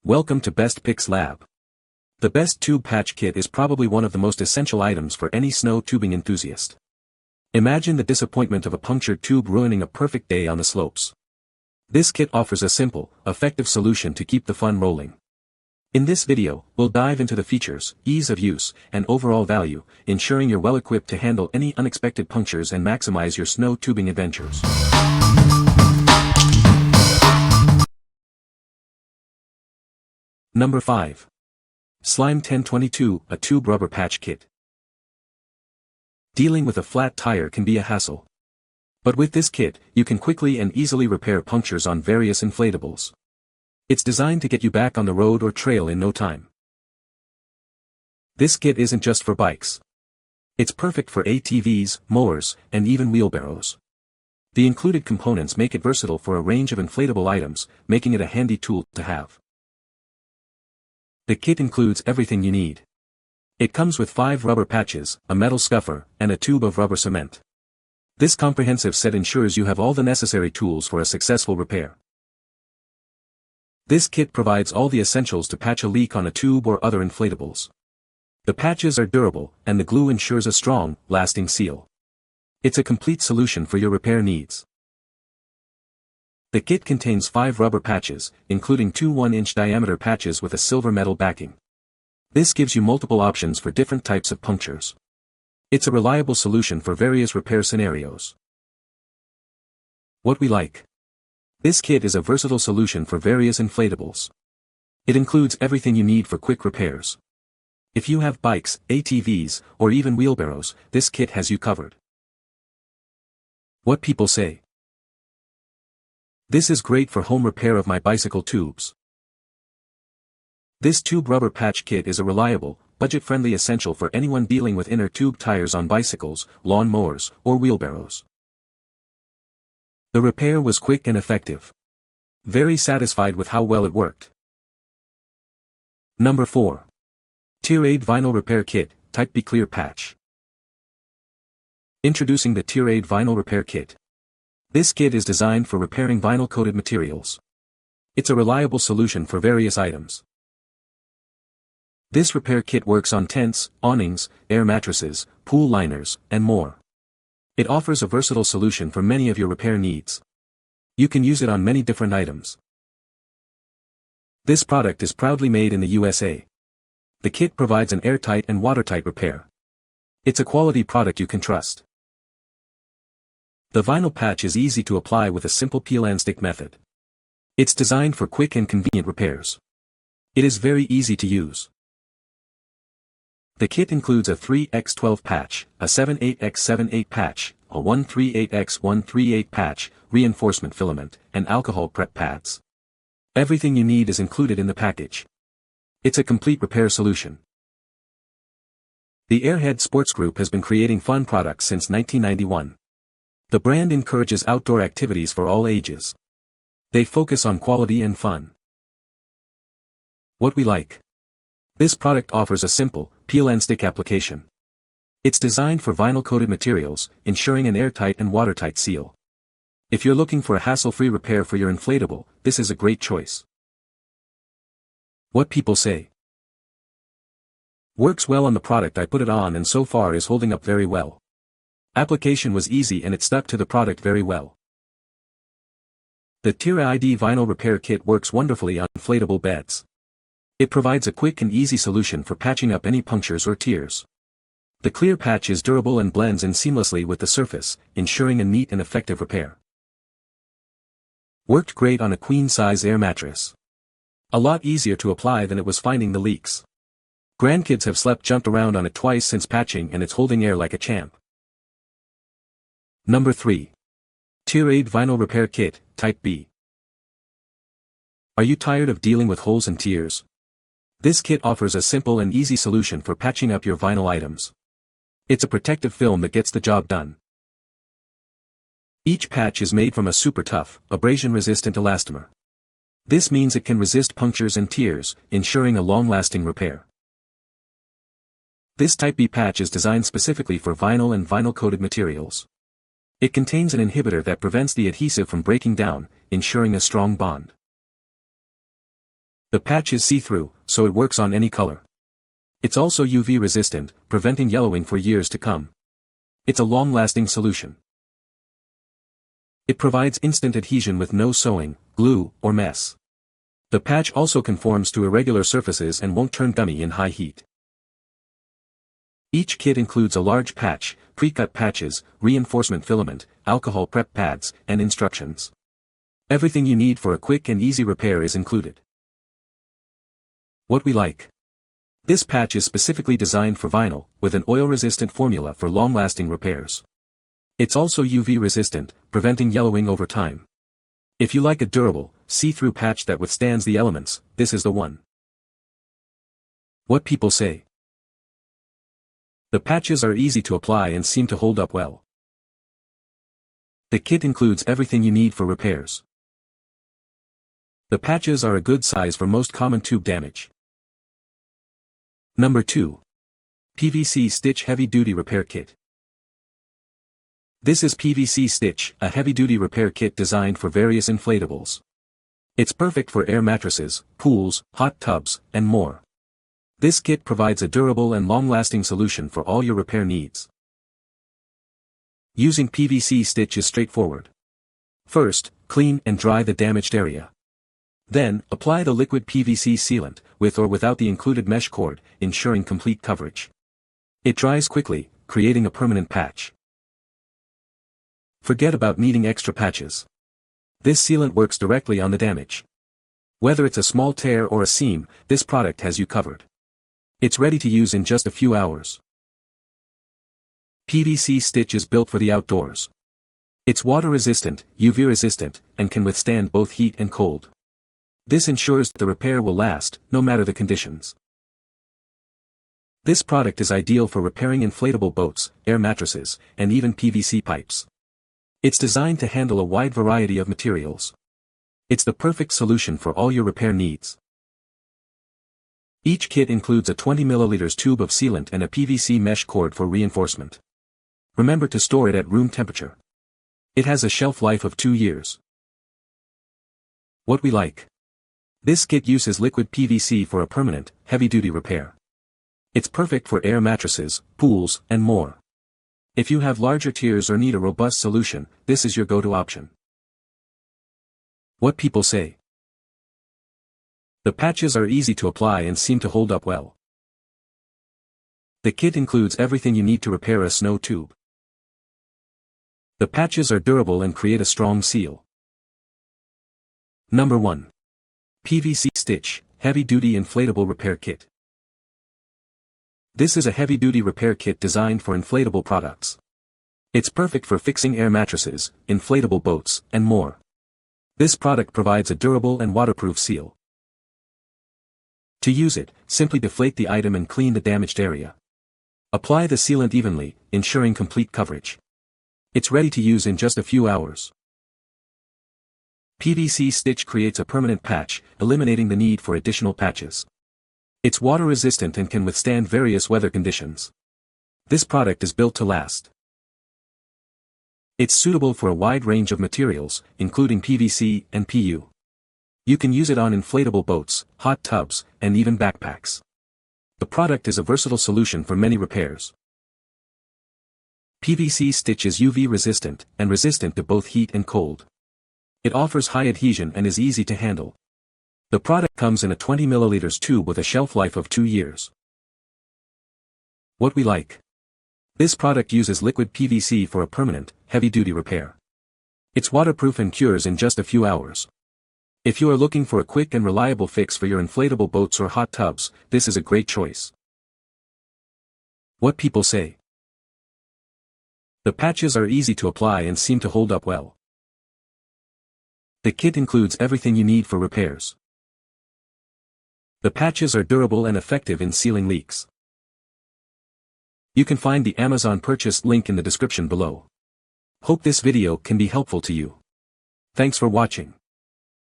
Welcome to Best Picks Lab. The Best Tube Patch Kit is probably one of the most essential items for any snow tubing enthusiast. Imagine the disappointment of a punctured tube ruining a perfect day on the slopes. This kit offers a simple, effective solution to keep the fun rolling. In this video, we'll dive into the features, ease of use, and overall value, ensuring you're well equipped to handle any unexpected punctures and maximize your snow tubing adventures. Number 5. Slime 1022, a tube rubber patch kit. Dealing with a flat tire can be a hassle. But with this kit, you can quickly and easily repair punctures on various inflatables. It's designed to get you back on the road or trail in no time. This kit isn't just for bikes. It's perfect for ATVs, mowers, and even wheelbarrows. The included components make it versatile for a range of inflatable items, making it a handy tool to have. The kit includes everything you need. It comes with 5 rubber patches, a metal scuffer, and a tube of rubber cement. This comprehensive set ensures you have all the necessary tools for a successful repair. This kit provides all the essentials to patch a leak on a tube or other inflatables. The patches are durable, and the glue ensures a strong, lasting seal. It's a complete solution for your repair needs. The kit contains 5 rubber patches, including 2 1-inch diameter patches with a silver metal backing. This gives you multiple options for different types of punctures. It's a reliable solution for various repair scenarios. What we like. This kit is a versatile solution for various inflatables. It includes everything you need for quick repairs. If you have bikes, ATVs, or even wheelbarrows, this kit has you covered. What people say. This is great for home repair of my bicycle tubes. This tube rubber patch kit is a reliable, budget-friendly essential for anyone dealing with inner tube tires on bicycles, lawn mowers, or wheelbarrows. The repair was quick and effective. Very satisfied with how well it worked. Number 4. Tier 8 Vinyl Repair Kit, Type B Clear Patch. Introducing the Tier 8 Vinyl Repair Kit. This kit is designed for repairing vinyl-coated materials. It's a reliable solution for various items. This repair kit works on tents, awnings, air mattresses, pool liners, and more. It offers a versatile solution for many of your repair needs. You can use it on many different items. This product is proudly made in the USA. The kit provides an airtight and watertight repair. It's a quality product you can trust. The vinyl patch is easy to apply with a simple peel and stick method. It's designed for quick and convenient repairs. It is very easy to use. The kit includes a 3x12 patch, a 78x78 patch, a 138x138 patch, reinforcement filament, and alcohol prep pads. Everything you need is included in the package. It's a complete repair solution. The Airhead Sports Group has been creating fun products since 1991. The brand encourages outdoor activities for all ages. They focus on quality and fun. What we like. This product offers a simple, peel and stick application. It's designed for vinyl-coated materials, ensuring an airtight and watertight seal. If you're looking for a hassle-free repair for your inflatable, this is a great choice. What people say. Works well on the product. I put it on and so far is holding up very well. Application was easy and it stuck to the product very well. The Tier 8 Vinyl Repair Kit works wonderfully on inflatable beds. It provides a quick and easy solution for patching up any punctures or tears. The clear patch is durable and blends in seamlessly with the surface, ensuring a neat and effective repair. Worked great on a queen-size air mattress. A lot easier to apply than it was finding the leaks. Grandkids have jumped around on it twice since patching and it's holding air like a champ. Number 3. Tier 8 Vinyl Repair Kit, Type B. Are you tired of dealing with holes and tears? This kit offers a simple and easy solution for patching up your vinyl items. It's a protective film that gets the job done. Each patch is made from a super tough, abrasion-resistant elastomer. This means it can resist punctures and tears, ensuring a long-lasting repair. This Type B patch is designed specifically for vinyl and vinyl-coated materials. It contains an inhibitor that prevents the adhesive from breaking down, ensuring a strong bond. The patch is see-through, so it works on any color. It's also UV resistant, preventing yellowing for years to come. It's a long-lasting solution. It provides instant adhesion with no sewing, glue, or mess. The patch also conforms to irregular surfaces and won't turn gummy in high heat. Each kit includes a large patch, pre-cut patches, reinforcement filament, alcohol prep pads, and instructions. Everything you need for a quick and easy repair is included. What we like. This patch is specifically designed for vinyl, with an oil-resistant formula for long-lasting repairs. It's also UV resistant, preventing yellowing over time. If you like a durable, see-through patch that withstands the elements, this is the one. What people say. The patches are easy to apply and seem to hold up well. The kit includes everything you need for repairs. The patches are a good size for most common tube damage. Number 2. PVC Stitch Heavy-Duty Repair Kit. This is PVC Stitch, a heavy-duty repair kit designed for various inflatables. It's perfect for air mattresses, pools, hot tubs, and more. This kit provides a durable and long-lasting solution for all your repair needs. Using PVC Stitch is straightforward. First, clean and dry the damaged area. Then, apply the liquid PVC sealant, with or without the included mesh cord, ensuring complete coverage. It dries quickly, creating a permanent patch. Forget about needing extra patches. This sealant works directly on the damage. Whether it's a small tear or a seam, this product has you covered. It's ready to use in just a few hours. PVC Stitch is built for the outdoors. It's water-resistant, UV-resistant, and can withstand both heat and cold. This ensures that the repair will last, no matter the conditions. This product is ideal for repairing inflatable boats, air mattresses, and even PVC pipes. It's designed to handle a wide variety of materials. It's the perfect solution for all your repair needs. Each kit includes a 20 ml tube of sealant and a PVC mesh cord for reinforcement. Remember to store it at room temperature. It has a shelf life of 2 years. What we like. This kit uses liquid PVC for a permanent, heavy-duty repair. It's perfect for air mattresses, pools, and more. If you have larger tiers or need a robust solution, this is your go-to option. What people say. The patches are easy to apply and seem to hold up well. The kit includes everything you need to repair a snow tube. The patches are durable and create a strong seal. Number 1. PVC Stitch, Heavy-Duty Inflatable Repair Kit. This is a heavy-duty repair kit designed for inflatable products. It's perfect for fixing air mattresses, inflatable boats, and more. This product provides a durable and waterproof seal. To use it, simply deflate the item and clean the damaged area. Apply the sealant evenly, ensuring complete coverage. It's ready to use in just a few hours. PVC Stitch creates a permanent patch, eliminating the need for additional patches. It's water-resistant and can withstand various weather conditions. This product is built to last. It's suitable for a wide range of materials, including PVC and PU. You can use it on inflatable boats, hot tubs, and even backpacks. The product is a versatile solution for many repairs. PVC Stitch is UV resistant and resistant to both heat and cold. It offers high adhesion and is easy to handle. The product comes in a 20 ml tube with a shelf life of 2 years. What we like. This product uses liquid PVC for a permanent, heavy-duty repair. It's waterproof and cures in just a few hours. If you are looking for a quick and reliable fix for your inflatable boats or hot tubs, this is a great choice. What people say. The patches are easy to apply and seem to hold up well. The kit includes everything you need for repairs. The patches are durable and effective in sealing leaks. You can find the Amazon purchase link in the description below. Hope this video can be helpful to you. Thanks for watching.